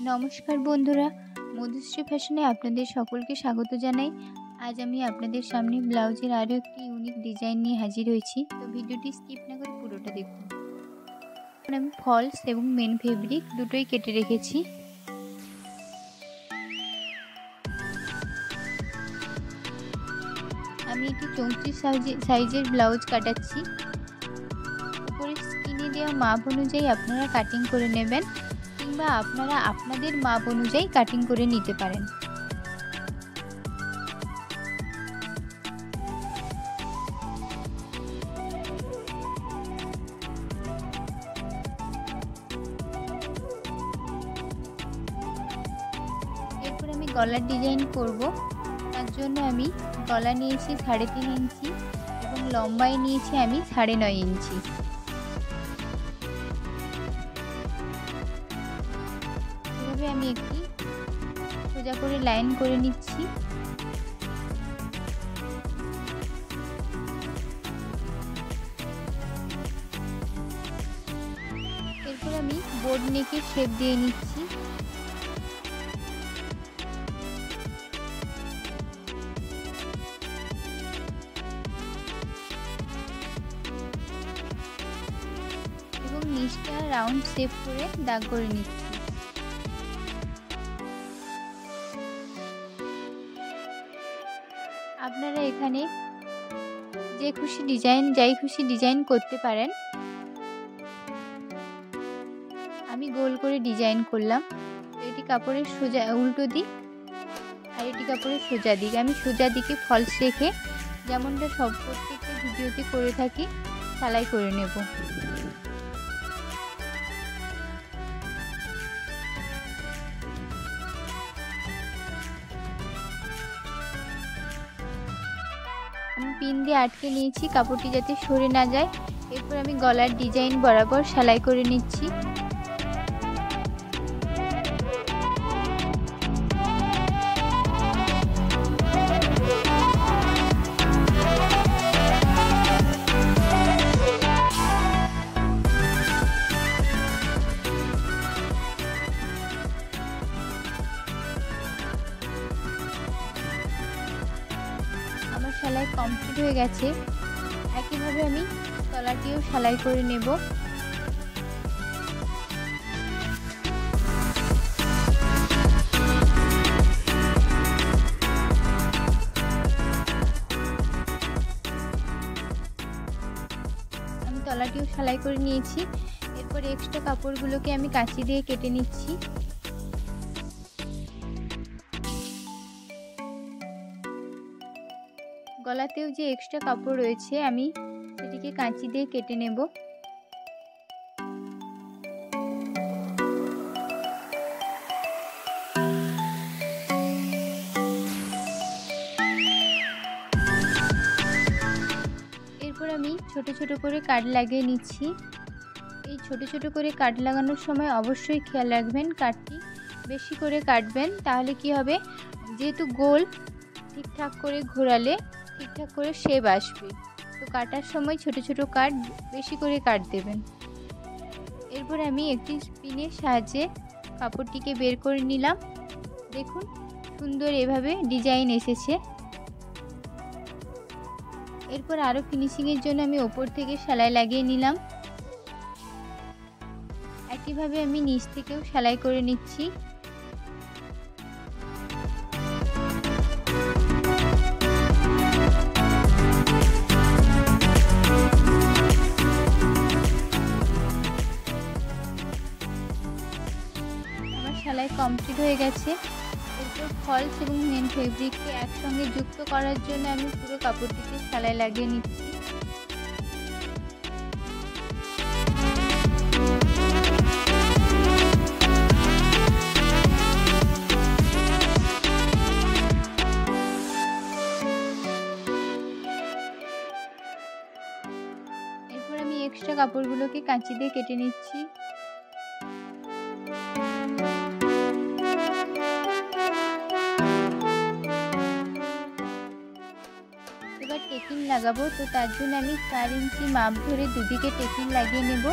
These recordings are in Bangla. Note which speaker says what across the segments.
Speaker 1: নমস্কার বন্ধুরা, মধুশ্রী ফ্যাশনে আপনাদের সকলকে স্বাগত জানাই। আজ আমি আপনাদের সামনে ব্লাউজের আরও একটি ইউনিক ডিজাইন নিয়ে হাজির হয়েছি। তো ভিডিওটি স্কিপ না করে পুরোটা দেখুন। আমি ফলস এবং মেন ফেব্রিক দুটোই কেটে রেখেছি। আমি একটি 34 সাইজের ব্লাউজ কাটাচ্ছি। উপরে স্ক্রিনে দেওয়া মাপ অনুযায়ী আপনারা কাটিং করে নেবেন, কিংবা আপনারা আপনাদের মাপ অনুযায়ী কাটিং করে নিতে পারেন। এরপর আমি গলার ডিজাইন করব। তার জন্য আমি গলা নিয়েছি 3.5 ইঞ্চি এবং লম্বাই নিয়েছি আমি 9.5 ইঞ্চি। এভাবে আমি একটি সোজা করে লাইন করে নিচ্ছি। এরপর আমি বোর্ড নেকের শেপ দিয়ে নিচ্ছি। এবং নিচটা রাউন্ড শেপ করে দাগ করে নিচ্ছি। আপনারা এখানে যাই খুশি ডিজাইন করতে পারেন। আমি গোল করে ডিজাইন করলাম। এটি কাপড়ের সোজা উল্টো দিক আর এটি কাপড়ের সোজা দিক। আমি সোজা দিকে ফলস রেখে যেমনটা সব প্রত্যেকটা ভিডিওতে করে থাকি সেলাই করে নেব। আমি পিন দিয়ে আটকে নিয়েছি কাপড়টি যাতে সরে না যায়। এরপর আমি গলার ডিজাইন বরাবর সেলাই করে নিচ্ছি। আমার সেলাই কমপ্লিট হয়ে গেছে। একইভাবে আমি তলাটিও সেলাই করে নেব। আমি তলাটিও সেলাই করে নিয়েছি। এরপর এক্সট্রা কাপড়গুলোকে আমি কাঁচি দিয়ে কেটে নিচ্ছি। গলাতেও যে এক্সট্রা কাপড় রয়েছে আমি সেটিকে কাঁচি দিয়ে কেটে নেব। এরপর আমি ছোট ছোট করে কাট লাগিয়ে নিচ্ছি। এই ছোট ছোট করে কাট লাগানোর সময় অবশ্যই খেয়াল রাখবেন কাটটি বেশি করে কাটবেন, তাহলে কি হবে, যেহেতু গোল ঠিকঠাক করে ঘোরালে ঠিকঠাক করে শেপ আসবে। তো কাটার সময় ছোট ছোট কাট বেশি করে কাট দেবেন। এরপর আমি একটি পিনের সাহায্যে কাপড়টিকে বের করে নিলাম। দেখুন সুন্দর এভাবে ডিজাইন এসেছে। এরপর আরও ফিনিশিংয়ের জন্য আমি ওপর থেকে সেলাই লাগিয়ে নিলাম। একইভাবে আমি নিচ থেকেও সেলাই করে নিচ্ছি। সেলাই কমপ্লিট হয়ে গেছে। এরপর ফলস এবং মেন ফেব্রিককে একসঙ্গে যুক্ত করার জন্য আমি পুরো কাপড়টিতে সেলাই লাগিয়ে নিচ্ছি। এরপর আমি এক্সট্রা কাপড়গুলোকে কাঁচি দিয়ে কেটে নিচ্ছি। এবার টেকিং লাগাবো, তো তার জন্য আমি 4 ইঞ্চি মাপ ধরে দুদিকে টেকিং লাগিয়ে নেব।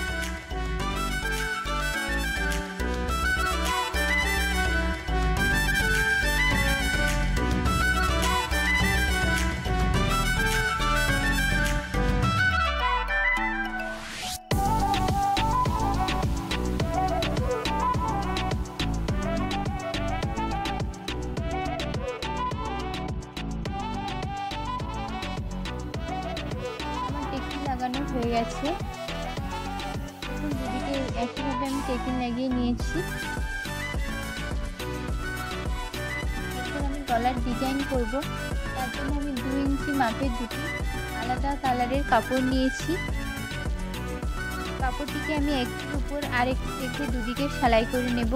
Speaker 1: হয়ে গেছে। দুদিকে একইভাবে আমি টেকিং লাগিয়ে নিয়েছি। এরপর আমি গলার ডিজাইন করব। তার জন্য আমি 2 ইঞ্চি মাপের দুটি আলাদা কালারের কাপড় নিয়েছি। কাপড়টিকে আমি একটির উপর আরেকটি রেখে দুদিকে সেলাই করে নেব।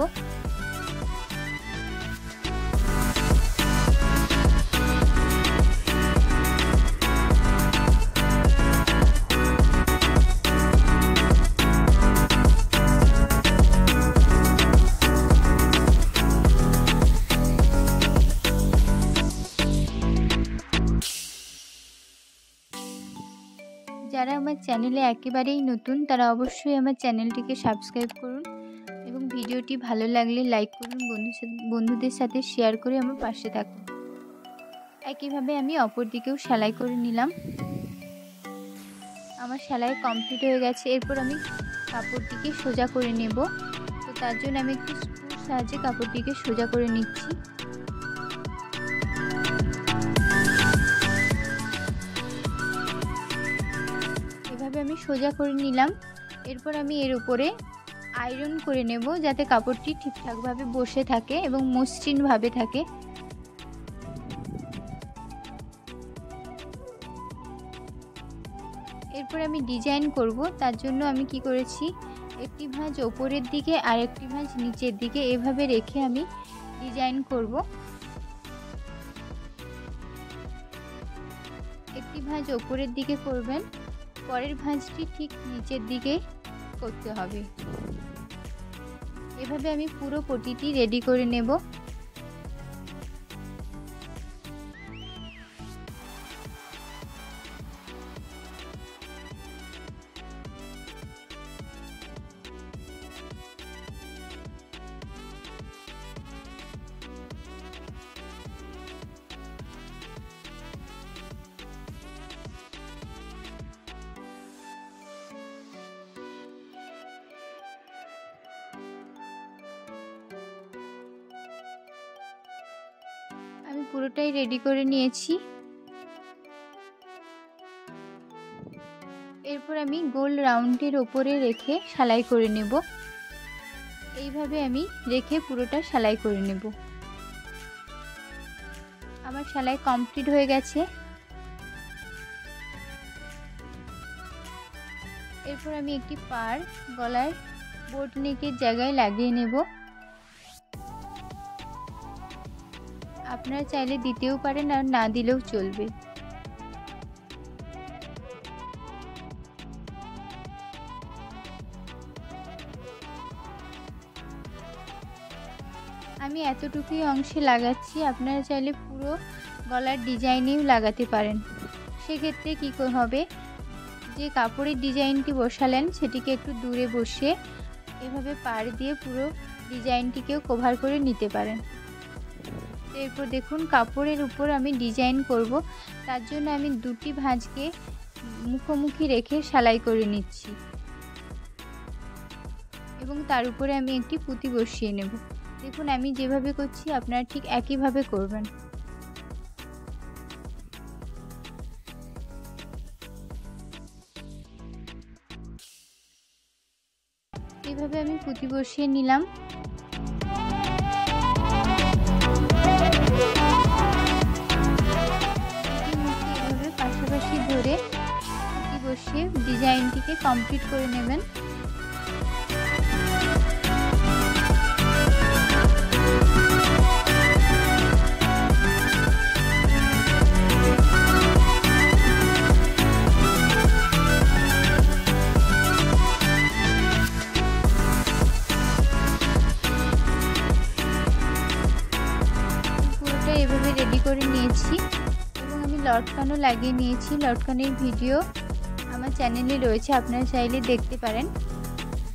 Speaker 1: যারা আমার চ্যানেলে একেবারেই নতুন তারা অবশ্যই আমার চ্যানেলটিকে সাবস্ক্রাইব করুন এবং ভিডিওটি ভালো লাগলে লাইক করুন, বন্ধুদের সাথে শেয়ার করে আমার পাশে থাকুন। একইভাবে আমি অপর দিকেও সেলাই করে নিলাম। আমার সেলাই কমপ্লিট হয়ে গেছে। এরপর আমি কাপড়টিকে সোজা করে নেব। তো তার জন্য আমি একটি স্ক্রুর সাহায্যে কাপড়টিকে সোজা করে নিচ্ছি। আমি সোজা করে নিলাম। এরপর আমি এর উপরে আয়রন করে নেব যাতে কাপড়টি ঠিকঠাকভাবে বসে থাকে এবং মসৃণভাবে থাকে। এরপর আমি ডিজাইন করব। তার জন্য আমি কি করেছি, একটি ভাঁজ ওপরের দিকে আর একটি ভাঁজ নিচের দিকে এভাবে রেখে আমি ডিজাইন করব। একটি ভাঁজ ওপরের দিকে করবেন, পরের ভাঁজটি ঠিক নিচের দিকে করতে হবে। এভাবে আমি পুরো পটিটি রেডি করে নেব। আমি পুরোটাই রেডি করে নিয়েছি। এরপর আমি গোল রাউন্ডের ওপরে রেখে সেলাই করে নেব। এইভাবে আমি রেখে পুরোটা সেলাই করে নেব। আমার সেলাই কমপ্লিট হয়ে গেছে। এরপর আমি একটি পাড় গলার বোট নেকের জায়গায় লাগিয়ে নেব। আপনারা চাইলে দিতেও পারেন আর না দিলেও চলবে। আমি এতটুকুই অংশে লাগাচ্ছি, আপনারা চাইলে পুরো গলার ডিজাইনেও লাগাতে পারেন। সেক্ষেত্রে কী হবে, যে কাপড়ের ডিজাইনটি বসালেন সেটিকে একটু দূরে বসে এভাবে পাড় দিয়ে পুরো ডিজাইনটিকেও কভার করে নিতে পারেন। এরপর দেখুন কাপড়ের উপর আমি ডিজাইন করব। তার জন্য আমি দুটি ভাঁজকে মুখোমুখি রেখে সেলাই করে নিচ্ছি এবং তার উপরে আমি একটি পুঁতি বসিয়ে নেব। দেখুন আমি যেভাবে করছি আপনারা ঠিক একইভাবে করবেন। এইভাবে আমি পুঁতি বসিয়ে নিলাম। এভাবে পাশাপাশি ধরে পুঁতি বসিয়ে ডিজাইনটিকে কমপ্লিট করে নেবেন। এভাবে রেডি করে নিয়েছি এবং আমি লটকানও লাগিয়ে নিয়েছি। লটকানের ভিডিও আমার চ্যানেলে রয়েছে, আপনারা চাইলে দেখতে পারেন।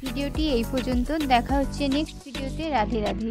Speaker 1: ভিডিওটি এই পর্যন্ত, দেখা হচ্ছে নেক্সট ভিডিওতে। রাধে রাধে।